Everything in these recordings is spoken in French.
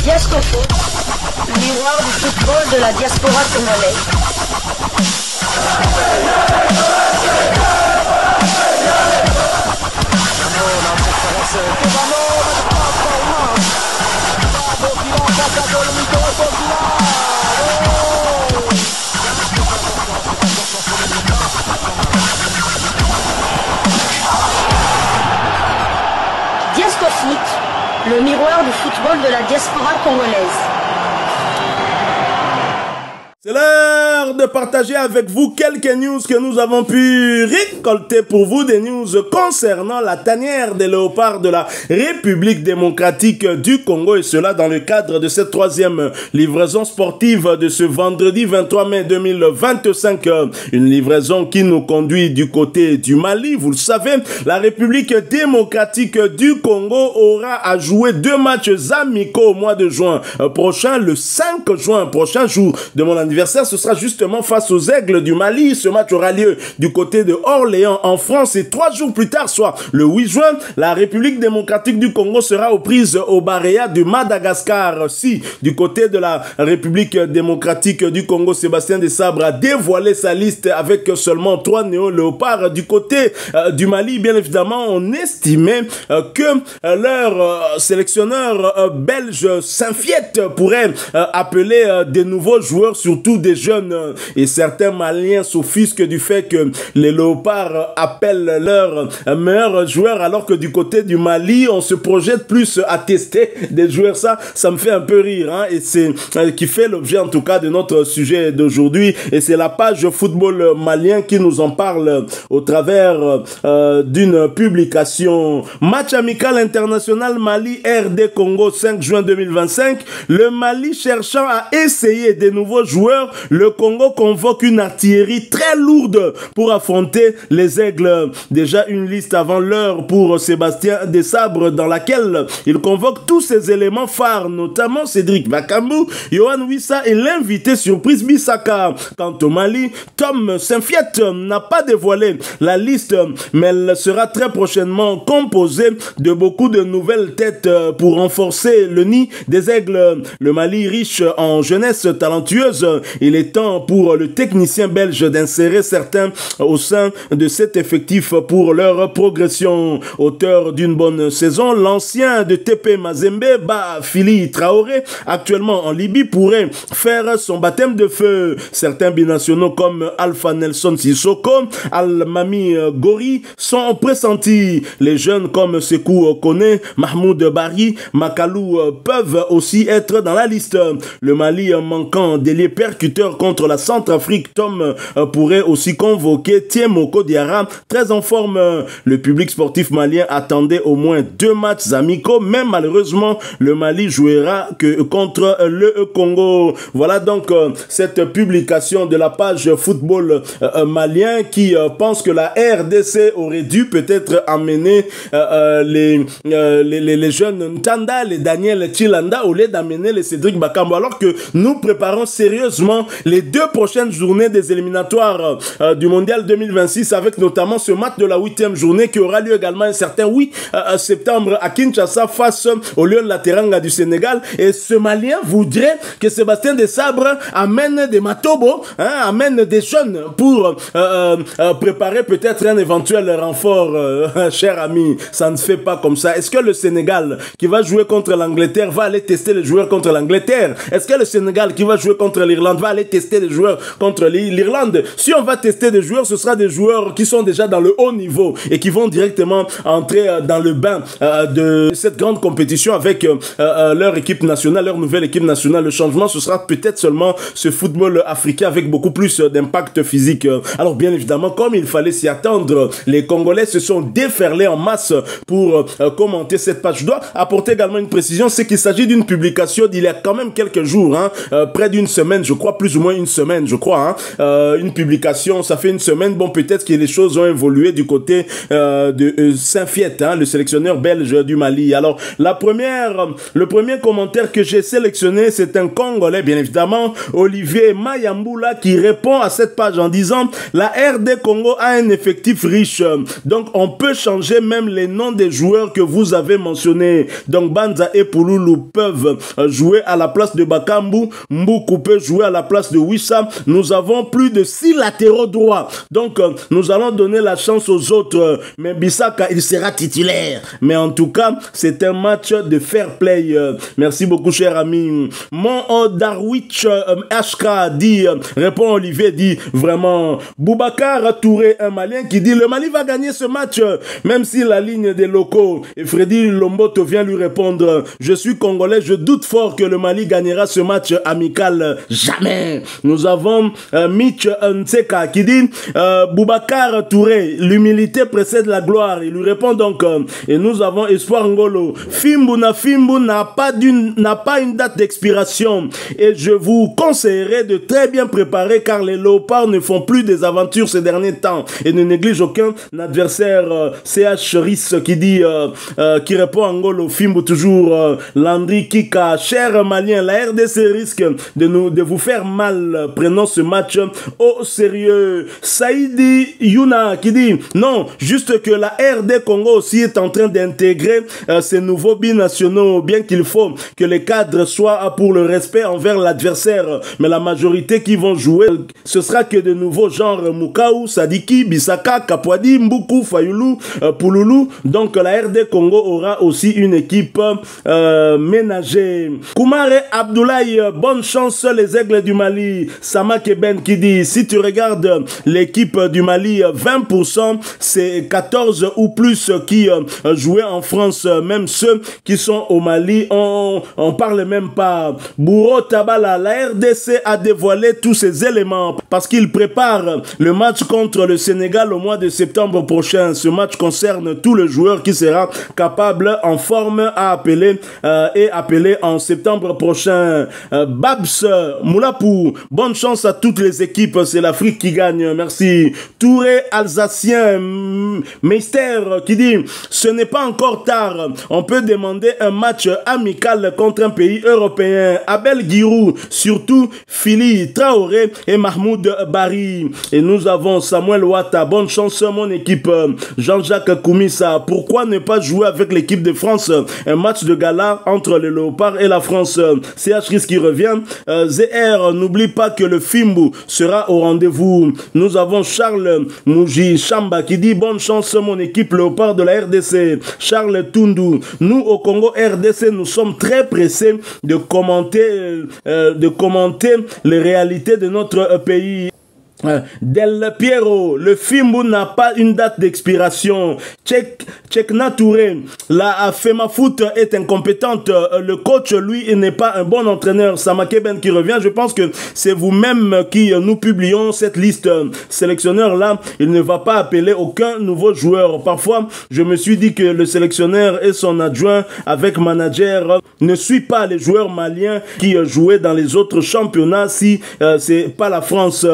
Diascofoot, miroir du football de la diaspora congolaise. Diascofoot, le miroir du football de la diaspora congolaise. C'est l'heure de partager avec vous quelques news que nous avons pu récolter pour vous, des news concernant la tanière des léopards de la République démocratique du Congo, et cela dans le cadre de cette troisième livraison sportive de ce vendredi 23 mai 2025, une livraison qui nous conduit du côté du Mali. Vous le savez, la République démocratique du Congo aura à jouer 2 matchs amicaux au mois de juin prochain, le 5 juin prochain, jour de mon anniversaire. Ce sera justement face aux Aigles du Mali. Ce match aura lieu du côté de Orléans en France, et 3 jours plus tard, soit le 8 juin, la République démocratique du Congo sera aux prises au Baréa de Madagascar. Si du côté de la République démocratique du Congo, Sébastien Desabre a dévoilé sa liste avec seulement 3 néo-léopards, du côté du Mali, bien évidemment, on estimait que leur sélectionneur belge Saint-Fiet pourrait appeler des nouveaux joueurs, surtout des jeunes, et certains Maliens s'offusquent du fait que les léopards appellent leurs meilleurs joueurs, alors que du côté du Mali, on se projette plus à tester des joueurs. Ça me fait un peu rire, hein, et c'est qui fait l'objet en tout cas de notre sujet d'aujourd'hui, et c'est la page football malien qui nous en parle au travers d'une publication. Match amical international Mali-RD Congo 5 juin 2025, le Mali cherchant à essayer des nouveaux joueurs, le Congo convoque une artillerie très lourde pour affronter les Aigles. Déjà une liste avant l'heure pour Sébastien Desabre, dans laquelle il convoque tous ses éléments phares, notamment Cédric Bakambu, Yohan Wissa et l'invité surprise Bissaka. Quant au Mali, Tom Saint-Fiet n'a pas dévoilé la liste, mais elle sera très prochainement composée de beaucoup de nouvelles têtes pour renforcer le nid des Aigles. Le Mali, riche en jeunesse talentueuse, il est temps pour le technicien belge d'insérer certains au sein de cet effectif pour leur progression. Auteur d'une bonne saison, l'ancien de TP Mazembe, Fili Traoré, actuellement en Libye, pourrait faire son baptême de feu. Certains binationaux comme Alpha Nelson Sissoko, Al-Mami Gori sont pressentis. Les jeunes comme Sekou Kone, Mahmoud Bari, Makalou peuvent aussi être dans la liste. Le Mali, manquant d'ailier percuteur contre la Centrafrique, Tom pourrait aussi convoquer Tiemoko Diarra, très en forme. Le public sportif malien attendait au moins 2 matchs amicaux, mais malheureusement le Mali jouera que contre le Congo. Voilà donc cette publication de la page football malien, qui pense que la RDC aurait dû peut-être amener les jeunes Ntanda, les Daniel Chilanda, au lieu d'amener les Cédric Bakambu, alors que nous préparons sérieusement les 2 prochaines journées des éliminatoires du Mondial 2026, avec notamment ce match de la 8e journée qui aura lieu également un certain 8 septembre à Kinshasa face au Lion de la Teranga du Sénégal. Et ce Malien voudrait que Sébastien Desabre amène des Matobo, hein, amène des jeunes pour préparer peut-être un éventuel renfort. Cher ami, ça ne se fait pas comme ça. Est-ce que le Sénégal qui va jouer contre l'Angleterre va aller tester les joueurs contre l'Angleterre? Est-ce que le Sénégal qui va jouer contre l'Irlande va aller tester les joueurs contre l'Irlande? Si on va tester des joueurs, ce sera des joueurs qui sont déjà dans le haut niveau et qui vont directement entrer dans le bain de cette grande compétition avec leur équipe nationale, leur nouvelle équipe nationale. Le changement, ce sera peut-être seulement ce football africain avec beaucoup plus d'impact physique. Alors bien évidemment, comme il fallait s'y attendre, les Congolais se sont déferlés en masse pour commenter cette page. Je dois apporter également une précision, c'est qu'il s'agit d'une publication d'il y a quand même quelques jours, hein, près d'une semaine je crois, plus ou moins une semaine, je crois. Une publication, ça fait une semaine. Bon, peut-être que les choses ont évolué du côté de Saint-Fiet, le sélectionneur belge du Mali. Alors, le premier commentaire que j'ai sélectionné, c'est un Congolais, bien évidemment, Olivier Mayamboula, qui répond à cette page en disant « La RD Congo a un effectif riche, donc on peut changer même les noms des joueurs que vous avez mentionnés. Donc Banza et Pouloulou peuvent jouer à la place de Bakambu, Mboukou peut jouer à la place de Wissa. Nous avons plus de 6 latéraux droits. Donc nous allons donner la chance aux autres. Mais Bissaka, il sera titulaire. Mais en tout cas, c'est un match de fair play. Merci beaucoup, cher ami. Mon Darwich HK dit, répond Olivier, dit vraiment, Boubacar Touré, un Malien qui dit, le Mali va gagner ce match, même si la ligne des locaux. Et Freddy Lomboto vient lui répondre, je suis Congolais, je doute fort que le Mali gagnera ce match amical. Jamais. Nous avons Mitch Nseka qui dit, Boubacar Touré, l'humilité précède la gloire. Il lui répond donc, et nous avons Espoir Ngolo, Fimbu n'a pas une date d'expiration. Et je vous conseillerais de très bien préparer car les léopards ne font plus des aventures ces derniers temps et ne négligent aucun adversaire. CH Riss qui répond à Ngolo, Fimbu toujours, Landry Kika, cher Malien, la RDC risque de vous faire mal. Prenons ce match au sérieux. Saïdi Yuna qui dit, non, juste que la RD Congo aussi est en train d'intégrer ces nouveaux binationaux, bien qu'il faut que les cadres soient pour le respect envers l'adversaire, mais la majorité qui vont jouer, ce sera que de nouveaux genres Mukaou, Sadiki, Bisaka, Kapwadi, Mboukou, Fayoulou, Pouloulou. Donc la RD Congo aura aussi une équipe ménagée. Koumare Abdoulaye, bonne chance les aigles du Mali. Sama Keben qui dit, si tu regardes l'équipe du Mali, 20% c'est 14 ou plus qui jouaient en France, même ceux qui sont au Mali, on parle même pas. Bourreau Tabala, la RDC a dévoilé tous ces éléments parce qu'il prépare le match contre le Sénégal au mois de septembre prochain. Ce match concerne tout le joueur qui sera capable, en forme à appeler en septembre prochain. Babs Moulapou, bonne chance à toutes les équipes, c'est l'Afrique qui gagne, merci. Touré Alsacien Meister qui dit, ce n'est pas encore tard, on peut demander un match amical contre un pays européen. Abel Giroud, surtout Phili Traoré et Mahmoud Bari. Et nous avons Samuel Ouatta, bonne chance mon équipe. Jean-Jacques Koumissa, pourquoi ne pas jouer avec l'équipe de France? Un match de gala entre les Léopards et la France. CH Riss qui revient. ZR, n'oublie pas que le Fimbu sera au rendez-vous. Nous avons Charles Mouji Chamba qui dit, bonne chance mon équipe Léopard de la RDC. Charles Tundu, nous au Congo RDC, nous sommes très pressés de commenter les réalités de notre pays. Del Piero, le Fimbu n'a pas une date d'expiration. Tchekna Touré, la FEMAFoot est incompétente. Le coach, lui, n'est pas un bon entraîneur. Samakeben qui revient, je pense que c'est vous-même qui nous publions cette liste. Sélectionneur-là, il ne va pas appeler aucun nouveau joueur. Parfois, je me suis dit que le sélectionneur et son adjoint avec manager ne suivent pas les joueurs maliens qui jouaient dans les autres championnats si c'est pas la France.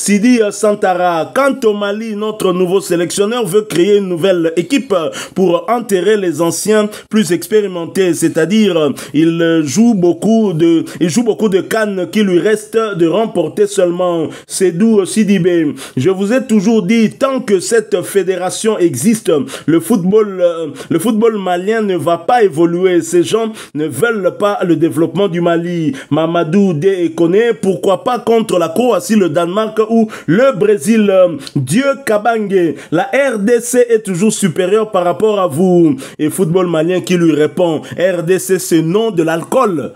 Sidi Santara, quant au Mali, notre nouveau sélectionneur veut créer une nouvelle équipe pour enterrer les anciens plus expérimentés, c'est-à-dire il joue beaucoup de cannes qui lui reste de remporter seulement. Sedou Sidibé, je vous ai toujours dit, tant que cette fédération existe, le football malien ne va pas évoluer. Ces gens ne veulent pas le développement du Mali. Mamadou Dekone, pourquoi pas contre la Croatie, le Danemark ou le Brésil? Dieu Kabange, la RDC est toujours supérieure par rapport à vous. Et football malien qui lui répond, RDC c'est non de l'alcool.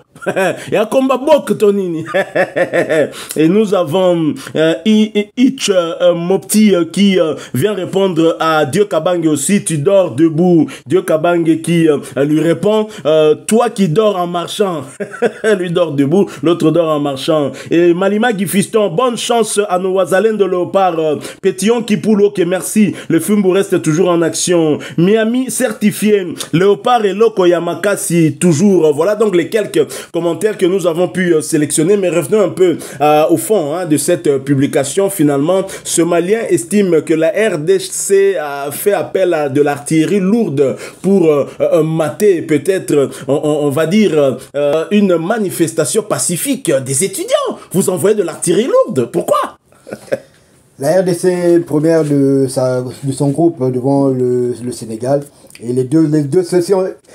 Il y a combat bok Tonini. Et nous avons Itch Mopti qui vient répondre à Dieu Kabange aussi, tu dors debout. Dieu Kabange qui lui répond, toi qui dors en marchant. Lui dort debout, l'autre dort en marchant. Et Malima Gifiston, bonne chance à nos Wazalènes de Léopard. Pétillon Kipoulo, que merci, le Fimbu reste toujours en action. Miami certifié, Léopard et Loko Yamakasi toujours. Voilà donc les quelques commentaires que nous avons pu sélectionner. Mais revenons un peu au fond de cette publication. Finalement, ce Malien estime que la RDC a fait appel à de l'artillerie lourde pour mater peut-être, on va dire, une manifestation pacifique des étudiants. Vous envoyez de l'artillerie lourde. Pourquoi? La RDC première de son groupe devant le Sénégal. Et les deux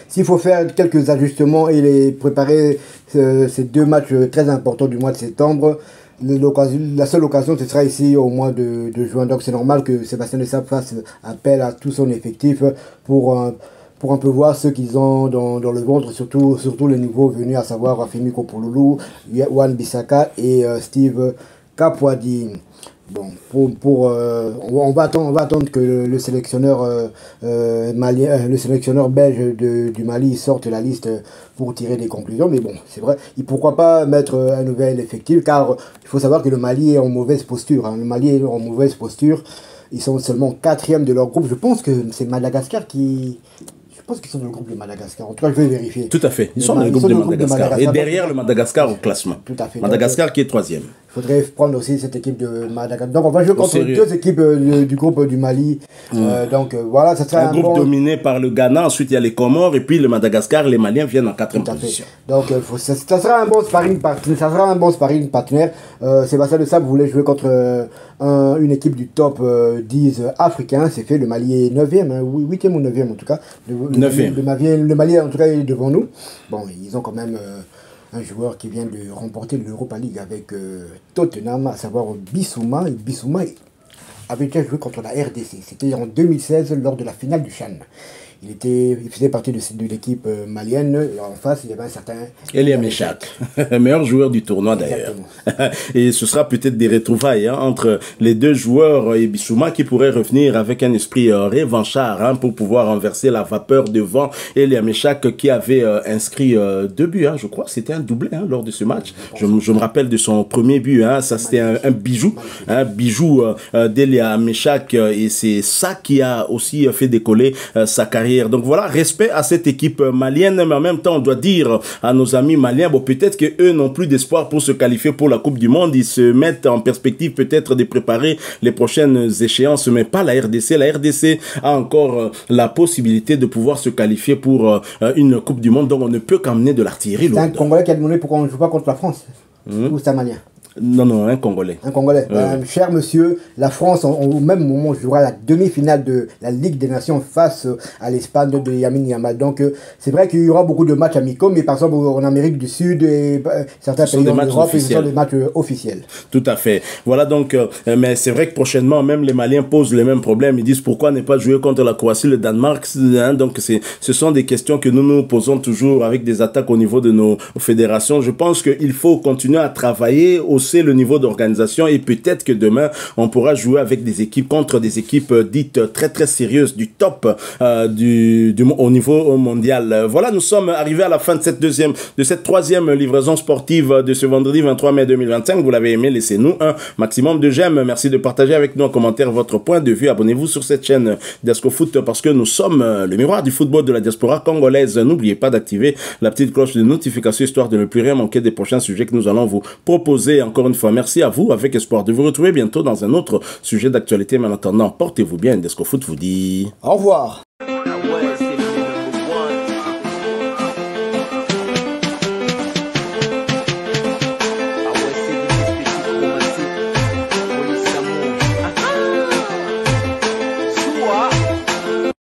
s'il faut faire quelques ajustements et les préparer ces deux matchs très importants du mois de septembre, la seule occasion ce sera ici au mois de juin. Donc c'est normal que Sébastien Desabre fasse appel à tout son effectif pour un peu voir ce qu'ils ont dans le ventre, surtout les nouveaux venus, à savoir Rafemi Kopouloulou, Wan Bissaka et Steve Kapwadi. Bon, on va attendre que le sélectionneur belge du Mali sorte la liste pour tirer des conclusions. Mais bon, c'est vrai, pourquoi pas mettre un nouvel effectif, car il faut savoir que le Mali est en mauvaise posture. Le Mali est en mauvaise posture. Ils sont seulement 4e de leur groupe. Je pense que c'est Madagascar qui... Je pense qu'ils sont dans le groupe de Madagascar. En tout cas, je vais vérifier. Tout à fait. Ils sont dans le groupe de Madagascar. Et derrière le Madagascar au classement. Tout à fait. Madagascar qui est 3e. Il faudrait prendre aussi cette équipe de Madagascar. Donc on va jouer contre deux équipes du groupe du Mali. Donc voilà, ça sera un groupe dominé par le Ghana. Ensuite il y a les Comores et puis le Madagascar. Les Maliens viennent en 4e position. Donc ça sera un bon sparring partenaire. Ça sera un bon sparring partenaire. Sébastien Desabre voulait jouer contre une équipe du top 10 africain. C'est fait. Le Mali est 9e, 8e ou 9e en tout cas. 9e. Le Mali en tout cas est devant nous. Bon, ils ont quand même un joueur qui vient de remporter l'Europa League avec Tottenham, à savoir Bissouma. Et Bissouma avait déjà joué contre la RDC. C'était en 2016 lors de la finale du CHAN. Il faisait partie de l'équipe malienne. Et en face, il y avait un certain Elia Meshak, meilleur joueur du tournoi d'ailleurs. Et ce sera peut-être des retrouvailles entre les deux joueurs et Bissouma qui pourraient revenir avec un esprit revanchard pour pouvoir renverser la vapeur devant Elia Meshak qui avait inscrit 2 buts. Je crois c'était un doublé lors de ce match. Je me rappelle de son premier but. Ça c'était un bijou. Un bijou d'Elia Meshak et c'est ça qui a aussi fait décoller sa carrière. Donc voilà, respect à cette équipe malienne, mais en même temps, on doit dire à nos amis maliens, bon, peut-être qu'eux n'ont plus d'espoir pour se qualifier pour la Coupe du Monde. Ils se mettent en perspective peut-être de préparer les prochaines échéances, mais pas la RDC. La RDC a encore la possibilité de pouvoir se qualifier pour une Coupe du Monde, donc on ne peut qu'emmener de l'artillerie lourde. C'est un Congolais qui a demandé pourquoi on ne joue pas contre la France. Ou c'est un Malien? Non, un Congolais. Un Congolais. Cher monsieur, la France, au même moment, jouera la demi-finale de la Ligue des Nations face à l'Espagne de Lamine Yamal. Donc, c'est vrai qu'il y aura beaucoup de matchs amicaux, mais par exemple, en Amérique du Sud et certains pays en Europe, ce sont des matchs officiels. Tout à fait. Voilà donc, mais c'est vrai que prochainement, même les Maliens posent les mêmes problèmes. Ils disent pourquoi ne pas jouer contre la Croatie, le Danemark. Donc, ce sont des questions que nous nous posons toujours avec des attaques au niveau de nos fédérations. Je pense qu'il faut continuer à travailler hausser le niveau d'organisation et peut-être que demain on pourra jouer avec des équipes contre des équipes dites très très sérieuses du top au niveau mondial. Voilà, nous sommes arrivés à la fin de cette troisième livraison sportive de ce vendredi 23 mai 2025. Vous l'avez aimé, laissez-nous un maximum de j'aime. Merci de partager avec nous en commentaire votre point de vue. Abonnez-vous sur cette chaîne Diasco Foot parce que nous sommes le miroir du football de la diaspora congolaise. N'oubliez pas d'activer la petite cloche de notification histoire de ne plus rien manquer des prochains sujets que nous allons vous proposer. Encore une fois, merci à vous, avec espoir de vous retrouver bientôt dans un autre sujet d'actualité. Mais en attendant, portez-vous bien. Diasco Foot vous dit au revoir.